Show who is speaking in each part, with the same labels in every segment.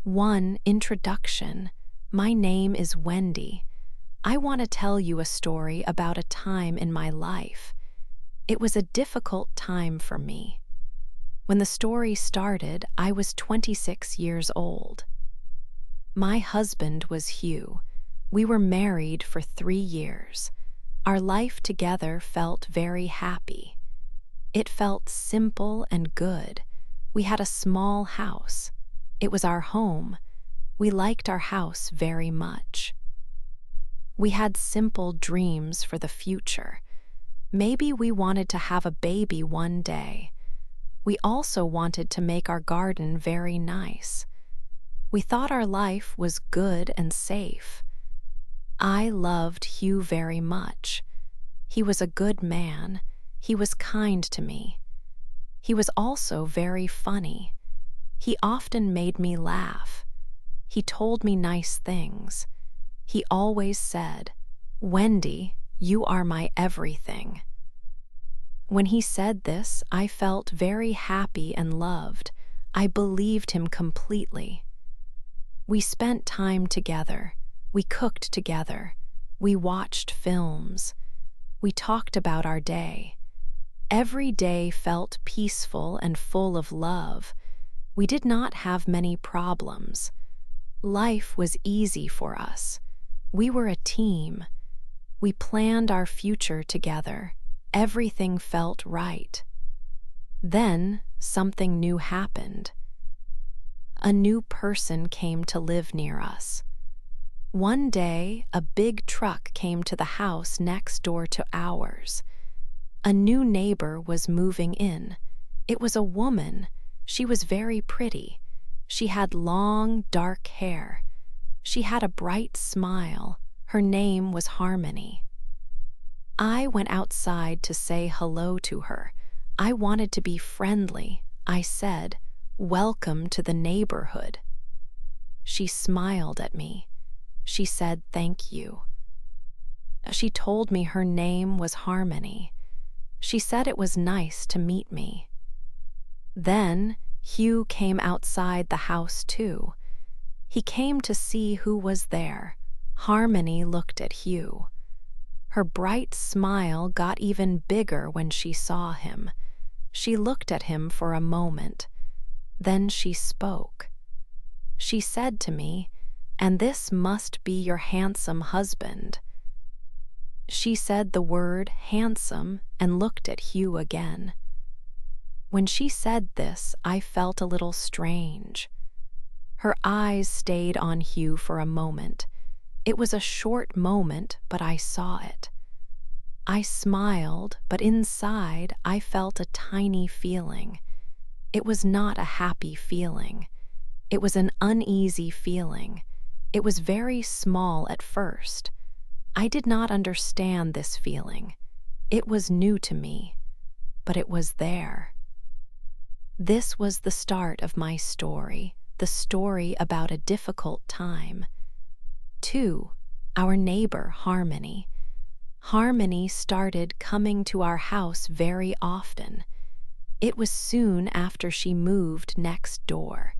Speaker 1: 1. Introduction. My name is Wendy. I want to tell you a story about a time in my life. It was a difficult time for me. When the story started, I was 26 years old. My husband was Hugh. We were married for 3 years. Our life together felt very happy. It felt simple and good. We had a small house. It was our home. We liked our house very much. We had simple dreams for the future. Maybe we wanted to have a baby one day. We also wanted to make our garden very nice. We thought our life was good and safe. I loved Hugh very much. He was a good man. He was kind to me. He was also very funny. He often made me laugh. He told me nice things. He always said, "Wendy, you are my everything." When he said this, I felt very happy and loved. I believed him completely. We spent time together. We cooked together. We watched films. We talked about our day. Every day felt peaceful and full of love. We did not have many problems. Life was easy for us. We were a team. We planned our future together. Everything felt right. Then something new happened. A new person came to live near us. One day, a big truck came to the house next door to ours. A new neighbor was moving in. It was a woman. She was very pretty. She had long, dark hair. She had a bright smile. Her name was Harmony. I went outside to say hello to her. I wanted to be friendly. I said, "Welcome to the neighborhood." She smiled at me. She said, "Thank you." She told me her name was Harmony. She said it was nice to meet me. Then Hugh came outside the house too. He came to see who was there. Harmony looked at Hugh. Her bright smile got even bigger when she saw him. She looked at him for a moment. Then she spoke. She said to me, "And this must be your handsome husband." She said the word handsome and looked at Hugh again. When she said this, I felt a little strange. Her eyes stayed on Hugh for a moment. It was a short moment, but I saw it. I smiled, but inside I felt a tiny feeling. It was not a happy feeling. It was an uneasy feeling. It was very small at first. I did not understand this feeling. It was new to me, but it was there. This was the start of my story, the story about a difficult time. 2. Our neighbor, Harmony. Harmony started coming to our house very often. It was soon after she moved next door.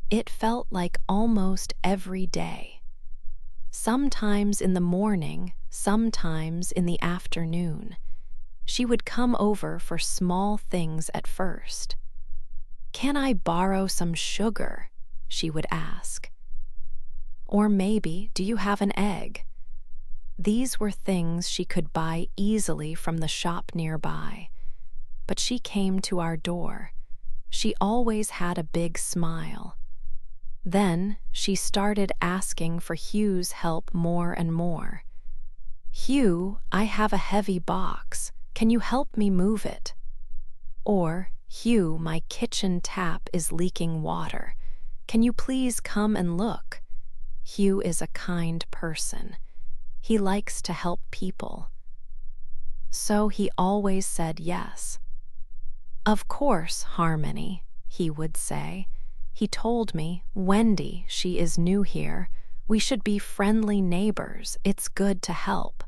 Speaker 1: It felt like almost every day. Sometimes in the morning, sometimes in the afternoon. She would come over for small things at first. "Can I borrow some sugar?" she would ask. Or maybe, "Do you have an egg?" These were things she could buy easily from the shop nearby. But she came to our door. She always had a big smile. Then she started asking for Hugh's help more and more. "Hugh, I have a heavy box. Can you help me move it?" Or, "Hugh, my kitchen tap is leaking water. Can you please come and look?" Hugh is a kind person. He likes to help people. So he always said yes. "Of course, Harmony," he would say. He told me, "Wendy, she is new here. We should be friendly neighbors. It's good to help."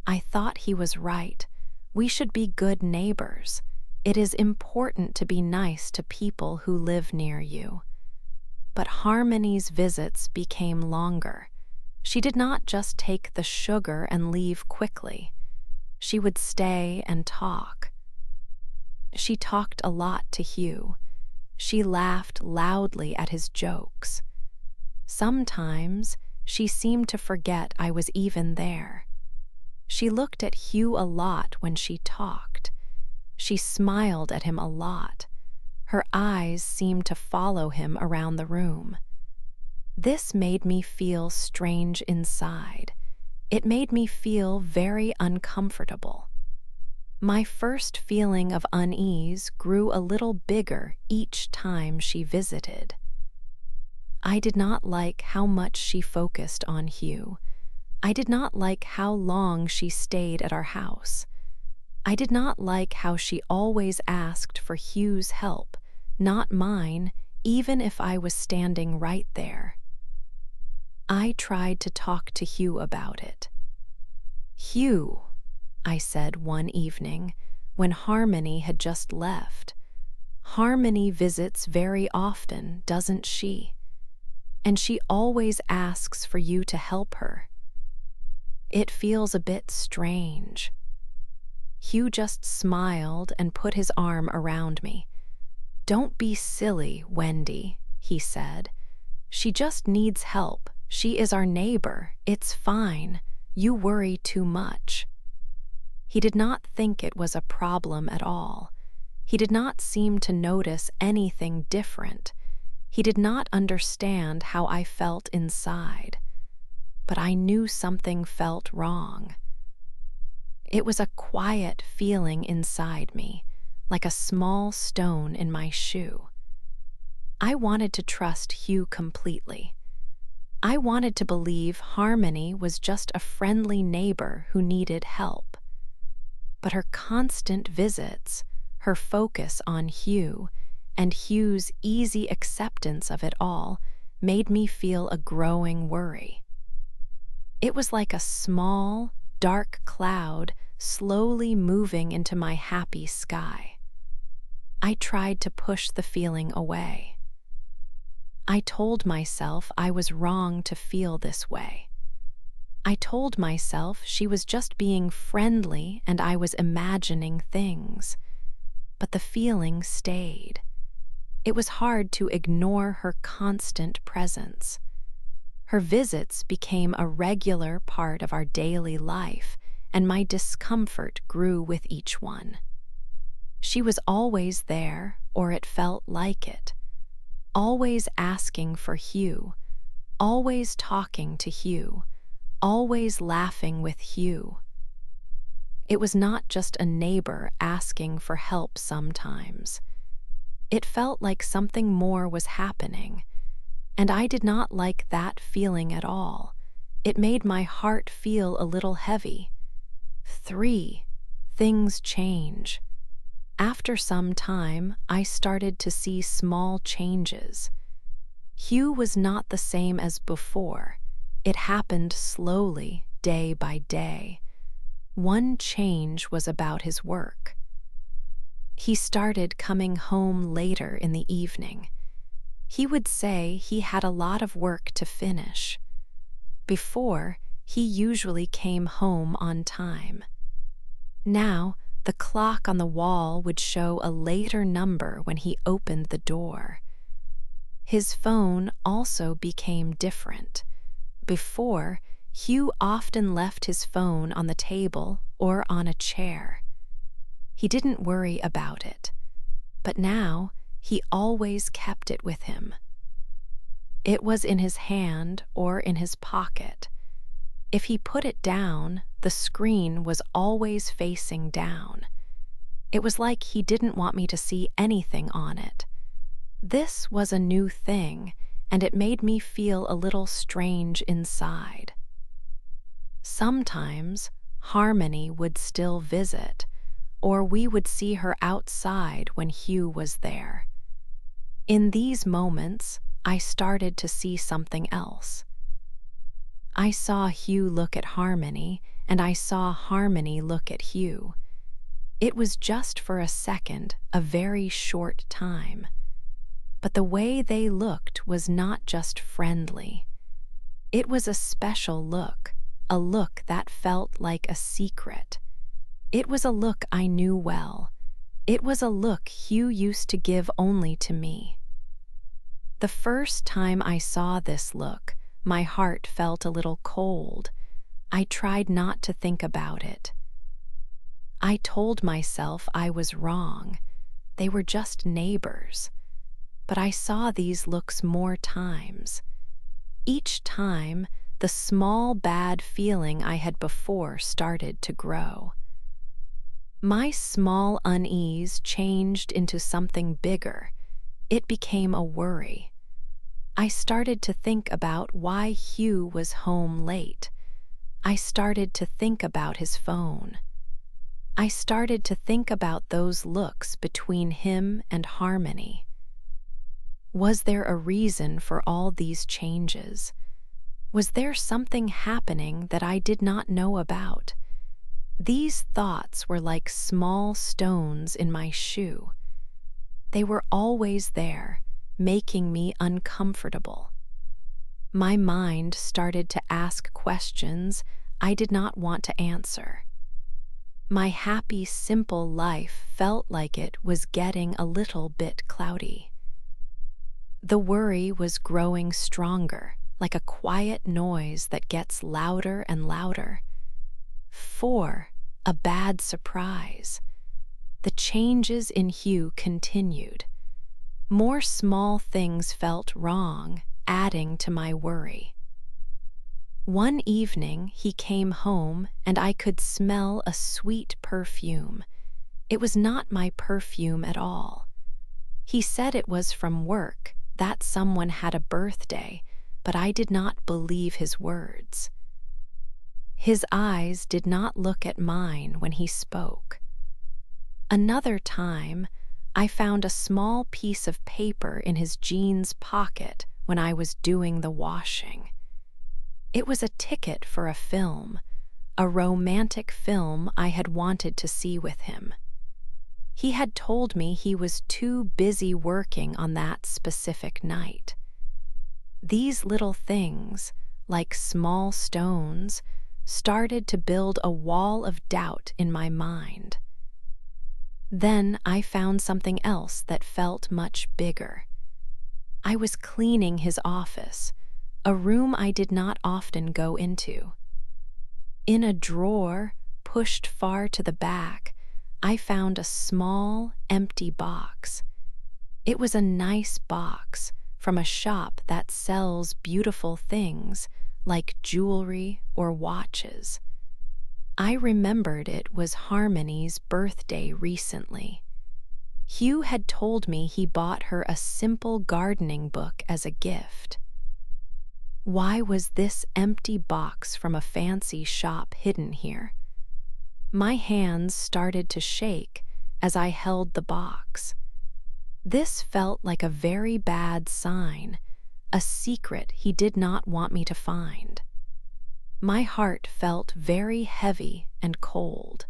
Speaker 1: I thought he was right. We should be good neighbors. It is important to be nice to people who live near you. But Harmony's visits became longer. She did not just take the sugar and leave quickly. She would stay and talk. She talked a lot to Hugh. She laughed loudly at his jokes. Sometimes she seemed to forget I was even there. She looked at Hugh a lot when she talked. She smiled at him a lot. Her eyes seemed to follow him around the room. This made me feel strange inside. It made me feel very uncomfortable. My first feeling of unease grew a little bigger each time she visited. I did not like how much she focused on Hugh. I did not like how long she stayed at our house. I did not like how she always asked for Hugh's help, not mine, even if I was standing right there. I tried to talk to Hugh about it. "Hugh," I said one evening when Harmony had just left. "Harmony visits very often, doesn't she? And she always asks for you to help her. It feels a bit strange." Hugh just smiled and put his arm around me. "Don't be silly, Wendy," he said. "She just needs help. She is our neighbor. It's fine. You worry too much." He did not think it was a problem at all. He did not seem to notice anything different. He did not understand how I felt inside. But I knew something felt wrong. It was a quiet feeling inside me, like a small stone in my shoe. I wanted to trust Hugh completely. I wanted to believe Harmony was just a friendly neighbor who needed help. But her constant visits, her focus on Hugh, and Hugh's easy acceptance of it all made me feel a growing worry. It was like a small, dark cloud slowly moving into my happy sky. I tried to push the feeling away. I told myself I was wrong to feel this way. I told myself she was just being friendly and I was imagining things. But the feeling stayed. It was hard to ignore her constant presence. Her visits became a regular part of our daily life, and my discomfort grew with each one. She was always there, or it felt like it. Always asking for Hugh, always talking to Hugh, always laughing with Hugh. It was not just a neighbor asking for help sometimes. It felt like something more was happening, and I did not like that feeling at all. It made my heart feel a little heavy. 3. Things change. After some time, I started to see small changes. Hugh was not the same as before. It happened slowly, day by day. One change was about his work. He started coming home later in the evening. He would say he had a lot of work to finish. Before, he usually came home on time. Now, the clock on the wall would show a later number when he opened the door. His phone also became different. Before, Hugh often left his phone on the table or on a chair. He didn't worry about it, but now he always kept it with him. It was in his hand or in his pocket. If he put it down, the screen was always facing down. It was like he didn't want me to see anything on it. This was a new thing, and it made me feel a little strange inside. Sometimes Harmony would still visit, or we would see her outside when Hugh was there. In these moments, I started to see something else. I saw Hugh look at Harmony, and I saw Harmony look at Hugh. It was just for a second, a very short time. but the way they looked was not just friendly. It was a special look, a look that felt like a secret. It was a look I knew well. It was a look Hugh used to give only to me. The first time I saw this look, my heart felt a little cold. I tried not to think about it. I told myself I was wrong. They were just neighbors. But I saw these looks more times. Each time, the small bad feeling I had before started to grow. My small unease changed into something bigger. It became a worry. I started to think about why Hugh was home late. I started to think about his phone. I started to think about those looks between him and Harmony. Was there a reason for all these changes? Was there something happening that I did not know about? These thoughts were like small stones in my shoe. They were always there, making me uncomfortable. My mind started to ask questions I did not want to answer. My happy, simple life felt like it was getting a little bit cloudy. The worry was growing stronger, like a quiet noise that gets louder and louder. A bad surprise. The changes in Hugh continued. More small things felt wrong, adding to my worry. One evening he came home and I could smell a sweet perfume. It was not my perfume at all. He said it was from work, that someone had a birthday, but I did not believe his words. His eyes did not look at mine when he spoke. Another time, I found a small piece of paper in his jeans pocket when I was doing the washing. It was a ticket for a film, a romantic film I had wanted to see with him. He had told me he was too busy working on that specific night. These little things, like small stones, started to build a wall of doubt in my mind. Then I found something else that felt much bigger. I was cleaning his office, a room I did not often go into. In a drawer, pushed far to the back, I found a small, empty box. It was a nice box from a shop that sells beautiful things like jewelry or watches. I remembered it was Harmony's birthday recently. Hugh had told me he bought her a simple gardening book as a gift. Why was this empty box from a fancy shop hidden here? My hands started to shake as I held the box. This felt like a very bad sign, a secret he did not want me to find. My heart felt very heavy and cold.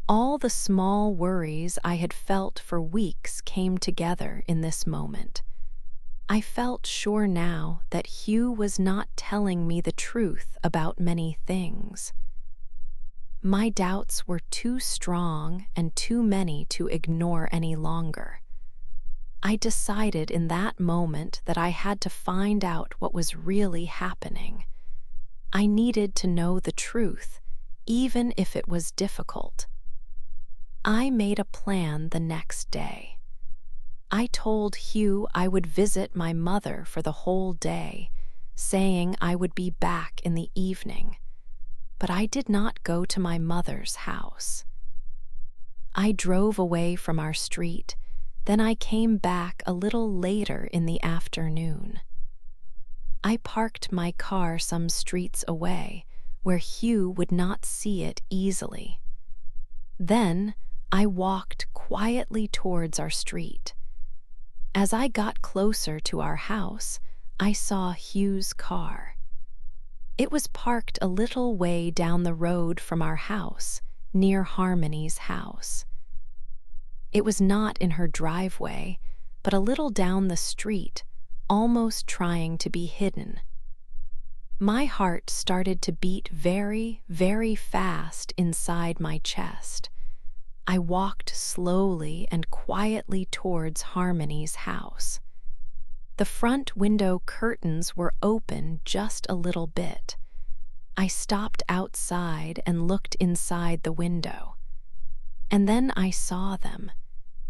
Speaker 1: All the small worries I had felt for weeks came together in this moment. I felt sure now that Hugh was not telling me the truth about many things. My doubts were too strong and too many to ignore any longer. I decided in that moment that I had to find out what was really happening. I needed to know the truth, even if it was difficult. I made a plan the next day. I told Hugh I would visit my mother for the whole day, saying I would be back in the evening. But I did not go to my mother's house. I drove away from our street, then I came back a little later in the afternoon. I parked my car some streets away, where Hugh would not see it easily. Then I walked quietly towards our street. As I got closer to our house, I saw Hugh's car. It was parked a little way down the road from our house, near Harmony's house. It was not in her driveway, but a little down the street, almost trying to be hidden. My heart started to beat very, very fast inside my chest. I walked slowly and quietly towards Harmony's house. The front window curtains were open just a little bit. I stopped outside and looked inside the window. And then I saw them,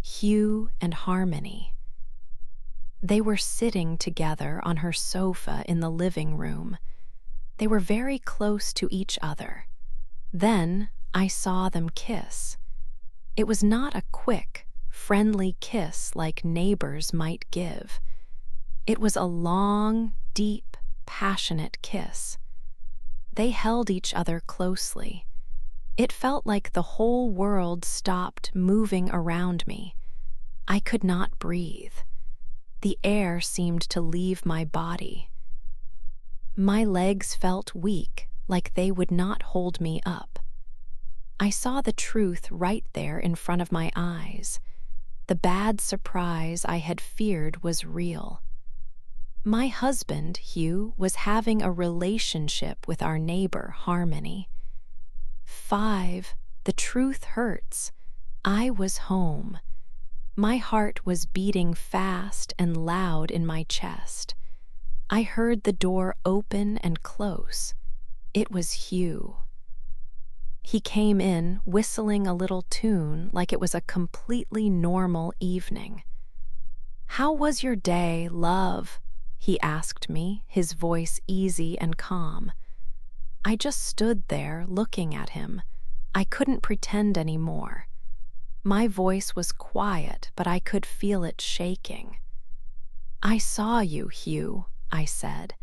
Speaker 1: Hugh and Harmony. They were sitting together on her sofa in the living room. They were very close to each other. Then I saw them kiss. It was not a quick, friendly kiss like neighbors might give. It was a long, deep, passionate kiss. They held each other closely. It felt like the whole world stopped moving around me. I could not breathe. The air seemed to leave my body. My legs felt weak, like they would not hold me up. I saw the truth right there in front of my eyes. The bad surprise I had feared was real. My husband, Hugh, was having a relationship with our neighbor, Harmony. 5. The truth hurts. I was home. My heart was beating fast and loud in my chest. I heard the door open and close. It was Hugh. He came in, whistling a little tune like it was a completely normal evening. "How was your day, love?" he asked me, his voice easy and calm. I just stood there looking at him. I couldn't pretend anymore. My voice was quiet, but I could feel it shaking. "I saw you, Hugh," I said.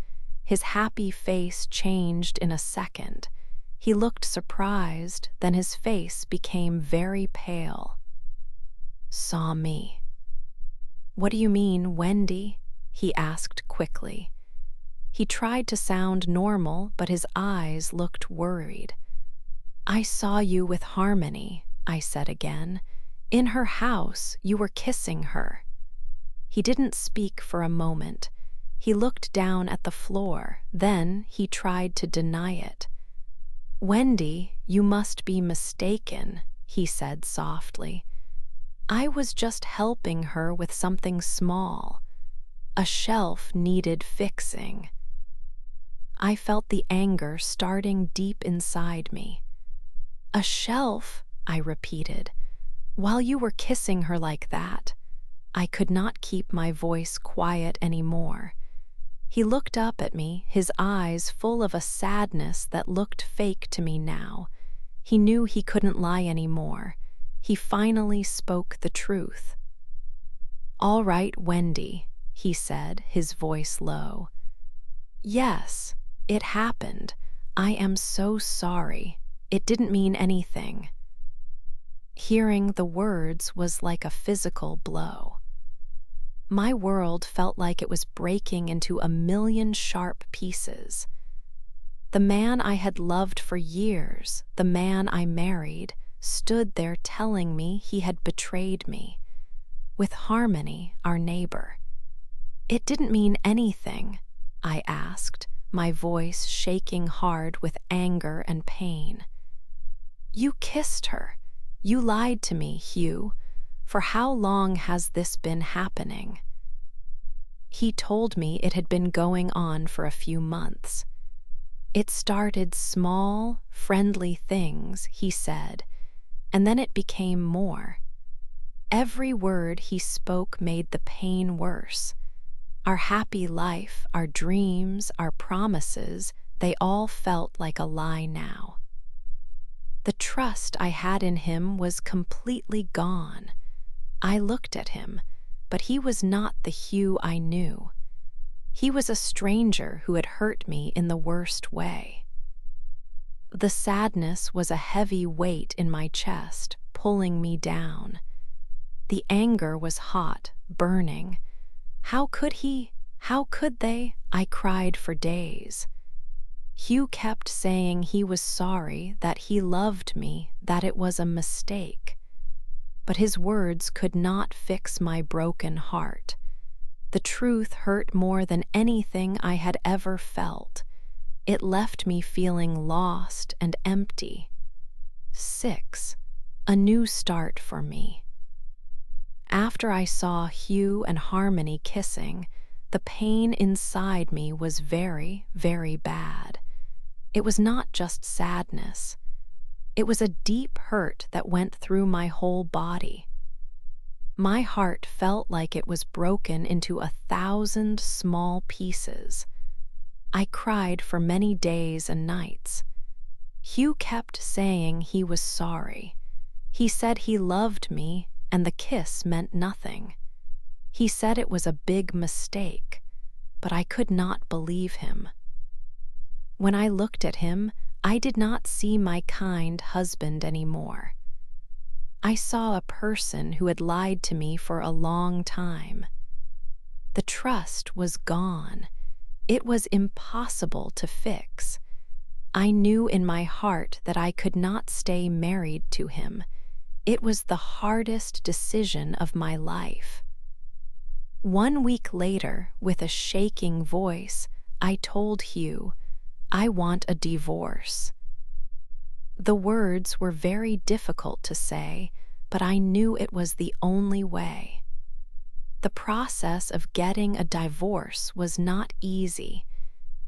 Speaker 1: His happy face changed in a second. He looked surprised, then his face became very pale. "Saw me. What do you mean, Wendy?" he asked quickly. He tried to sound normal, but his eyes looked worried. "I saw you with Harmony," I said again. "In her house, you were kissing her." He didn't speak for a moment. He looked down at the floor, then he tried to deny it. "Wendy, you must be mistaken," he said softly. "I was just helping her with something small. A shelf needed fixing." I felt the anger starting deep inside me. "A shelf," I repeated, "while you were kissing her like that." I could not keep my voice quiet anymore. He looked up at me, his eyes full of a sadness that looked fake to me now. He knew he couldn't lie anymore. He finally spoke the truth. "All right, Wendy," he said, his voice low. "Yes, it happened. I am so sorry. It didn't mean anything." Hearing the words was like a physical blow. My world felt like it was breaking into a million sharp pieces. The man I had loved for years, the man I married, stood there telling me he had betrayed me. With Harmony, our neighbor. "It didn't mean anything," I asked, my voice shaking hard with anger and pain. "You kissed her. You lied to me, Hugh. For how long has this been happening?" He told me it had been going on for a few months. "It started small, friendly things," he said, "and then it became more." Every word he spoke made the pain worse. Our happy life, our dreams, our promises, they all felt like a lie now. The trust I had in him was completely gone. I looked at him, but he was not the Hugh I knew. He was a stranger who had hurt me in the worst way. The sadness was a heavy weight in my chest, pulling me down. The anger was hot, burning. How could he? How could they? I cried for days. Hugh kept saying he was sorry, that he loved me, that it was a mistake. but his words could not fix my broken heart. The truth hurt more than anything I had ever felt. It left me feeling lost and empty. 6. A new start for me. After I saw Hugh and Harmony kissing, the pain inside me was very, very bad. It was not just sadness. It was a deep hurt that went through my whole body. My heart felt like it was broken into 1,000 small pieces. I cried for many days and nights. Hugh kept saying he was sorry. He said he loved me and the kiss meant nothing. He said it was a big mistake, but I could not believe him. When I looked at him, I did not see my kind husband anymore. I saw a person who had lied to me for a long time. The trust was gone. It was impossible to fix. I knew in my heart that I could not stay married to him. It was the hardest decision of my life. 1 week later, with a shaking voice, I told Hugh, "I want a divorce." The words were very difficult to say, but I knew it was the only way. The process of getting a divorce was not easy.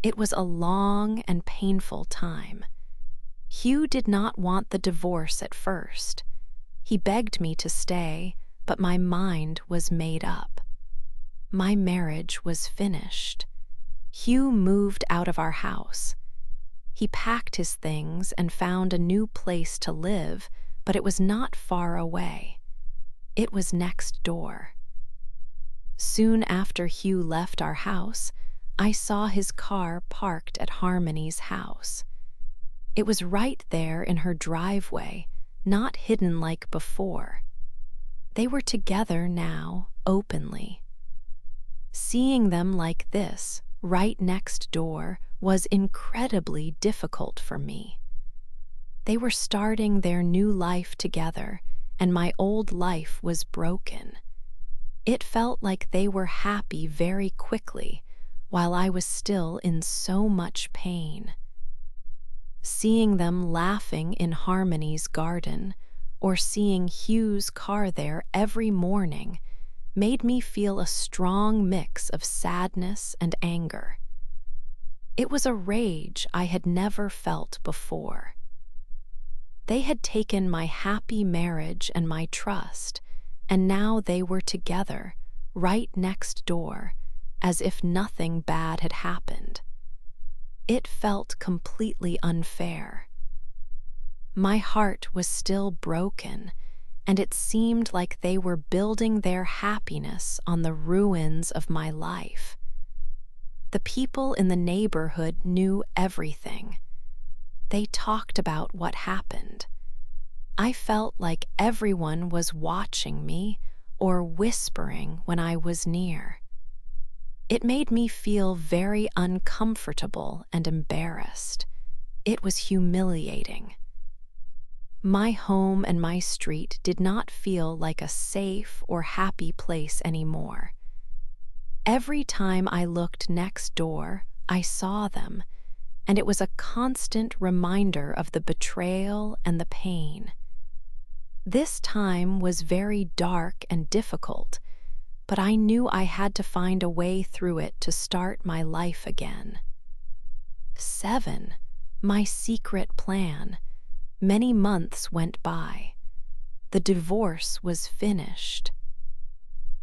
Speaker 1: It was a long and painful time. Hugh did not want the divorce at first. He begged me to stay, but my mind was made up. My marriage was finished. Hugh moved out of our house. He packed his things and found a new place to live, but it was not far away. It was next door. Soon after Hugh left our house, I saw his car parked at Harmony's house. It was right there in her driveway, not hidden like before. They were together now, openly. Seeing them like this, right next door, was incredibly difficult for me. They were starting their new life together, and my old life was broken. It felt like they were happy very quickly, while I was still in so much pain. Seeing them laughing in Harmony's garden, or seeing Hugh's car there every morning, made me feel a strong mix of sadness and anger. It was a rage I had never felt before. They had taken my happy marriage and my trust, and now they were together, right next door, as if nothing bad had happened. It felt completely unfair. My heart was still broken, and it seemed like they were building their happiness on the ruins of my life. The people in the neighborhood knew everything. They talked about what happened. I felt like everyone was watching me or whispering when I was near. It made me feel very uncomfortable and embarrassed. It was humiliating. My home and my street did not feel like a safe or happy place anymore. Every time I looked next door, I saw them, and it was a constant reminder of the betrayal and the pain. This time was very dark and difficult, but I knew I had to find a way through it to start my life again. 7. My secret plan. Many months went by. The divorce was finished.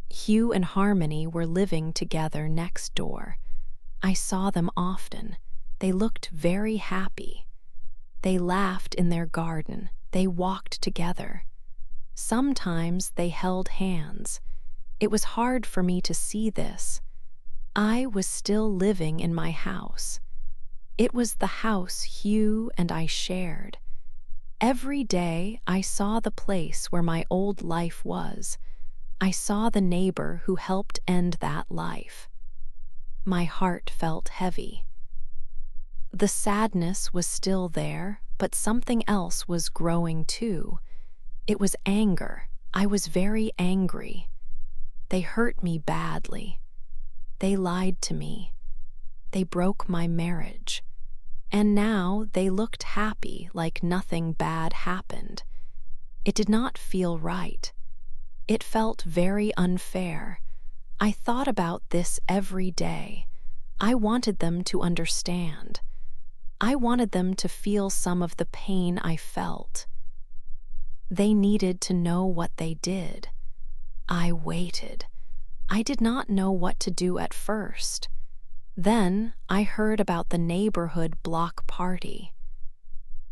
Speaker 1: Hugh and Harmony were living together next door. I saw them often. They looked very happy. They laughed in their garden. They walked together. Sometimes they held hands. It was hard for me to see this. I was still living in my house. It was the house Hugh and I shared. Every day I saw the place where my old life was. I saw the neighbor who helped end that life. My heart felt heavy. The sadness was still there, but something else was growing too. It was anger. I was very angry. They hurt me badly. They lied to me. They broke my marriage. And now they looked happy, like nothing bad happened. It did not feel right. It felt very unfair. I thought about this every day. I wanted them to understand. I wanted them to feel some of the pain I felt. They needed to know what they did. I waited. I did not know what to do at first. Then I heard about the neighborhood block party.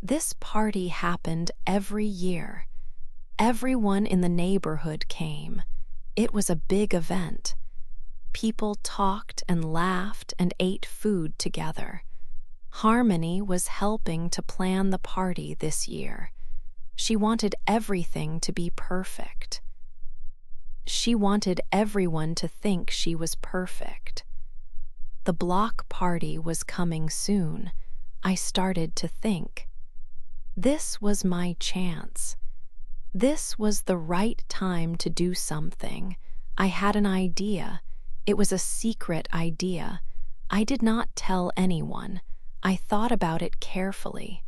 Speaker 1: This party happened every year. Everyone in the neighborhood came. It was a big event. People talked and laughed and ate food together. Harmony was helping to plan the party this year. She wanted everything to be perfect. She wanted everyone to think she was perfect. The block party was coming soon. I started to think. This was my chance. This was the right time to do something. I had an idea. It was a secret idea. I did not tell anyone. I thought about it carefully.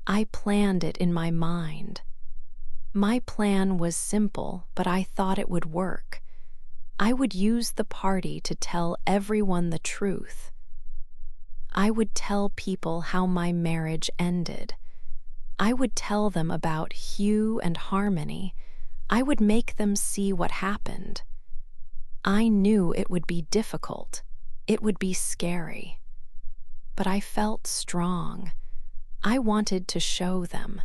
Speaker 1: I planned it in my mind. My plan was simple, but I thought it would work. I would use the party to tell everyone the truth. I would tell people how my marriage ended. I would tell them about Hugh and Harmony. I would make them see what happened. I knew it would be difficult. It would be scary. But I felt strong. I wanted to show them.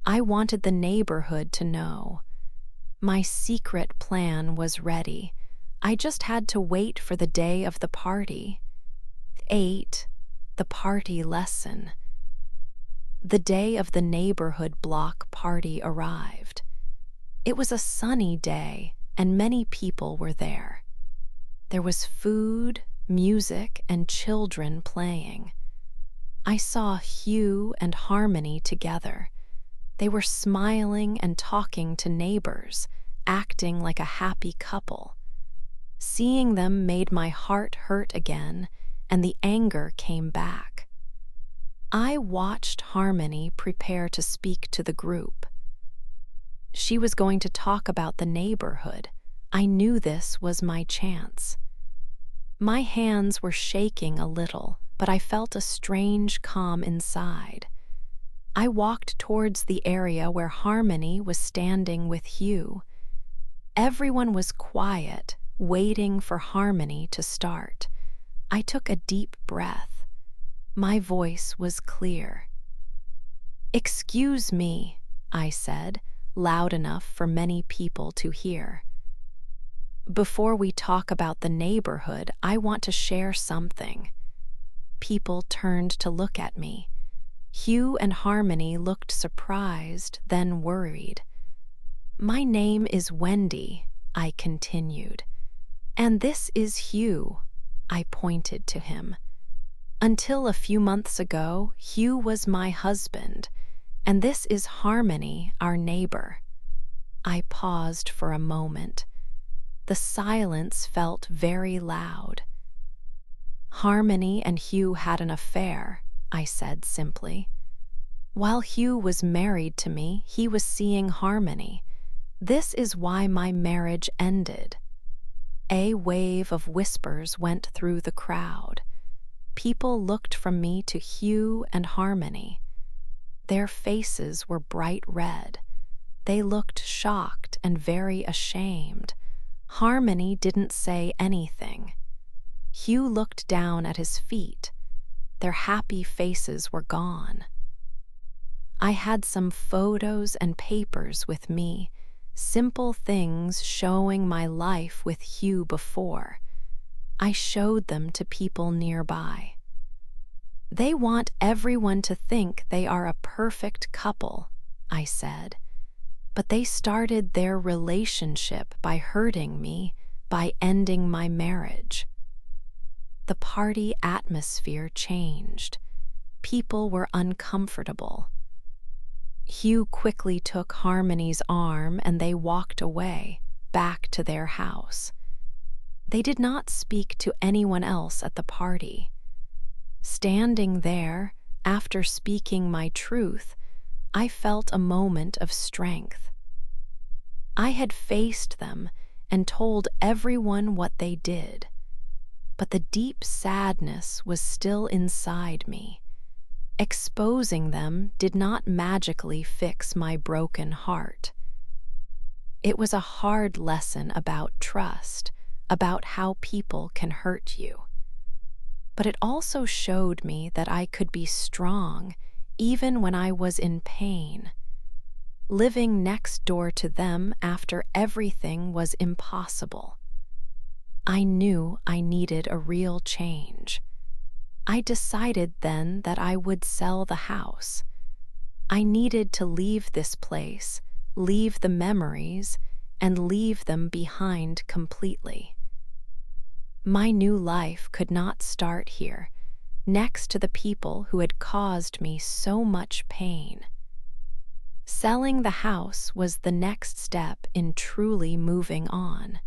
Speaker 1: I wanted the neighborhood to know. My secret plan was ready. I just had to wait for the day of the party. 8. The party lesson. The day of the neighborhood block party arrived. It was a sunny day, and many people were there. There was food, music, and children playing. I saw Hugh and Harmony together. They were smiling and talking to neighbors, acting like a happy couple. Seeing them made my heart hurt again, and the anger came back. I watched Harmony prepare to speak to the group. She was going to talk about the neighborhood. I knew this was my chance. My hands were shaking a little, but I felt a strange calm inside. I walked towards the area where Harmony was standing with Hugh. Everyone was quiet, waiting for Harmony to start. I took a deep breath. My voice was clear. "Excuse me," I said, loud enough for many people to hear. "Before we talk about the neighborhood, I want to share something." People turned to look at me. Hugh and Harmony looked surprised, then worried. "My name is Wendy," I continued. "And this is Hugh," I pointed to him. "Until a few months ago, Hugh was my husband, and this is Harmony, our neighbor." I paused for a moment. The silence felt very loud. "Harmony and Hugh had an affair," I said simply. "While Hugh was married to me, he was seeing Harmony. This is why my marriage ended." A wave of whispers went through the crowd. People looked from me to Hugh and Harmony. Their faces were bright red. They looked shocked and very ashamed. Harmony didn't say anything. Hugh looked down at his feet. Their happy faces were gone. I had some photos and papers with me, simple things showing my life with Hugh before. I showed them to people nearby. "They want everyone to think they are a perfect couple," I said. "But they started their relationship by hurting me, by ending my marriage." The party atmosphere changed. People were uncomfortable. Hugh quickly took Harmony's arm and they walked away, back to their house. They did not speak to anyone else at the party. Standing there, after speaking my truth, I felt a moment of strength. I had faced them and told everyone what they did, but the deep sadness was still inside me. Exposing them did not magically fix my broken heart. It was a hard lesson about trust, about how people can hurt you. But it also showed me that I could be strong even when I was in pain. Living next door to them after everything was impossible. I knew I needed a real change. I decided then that I would sell the house. I needed to leave this place, leave the memories, and leave them behind completely. My new life could not start here, next to the people who had caused me so much pain. Selling the house was the next step in truly moving on.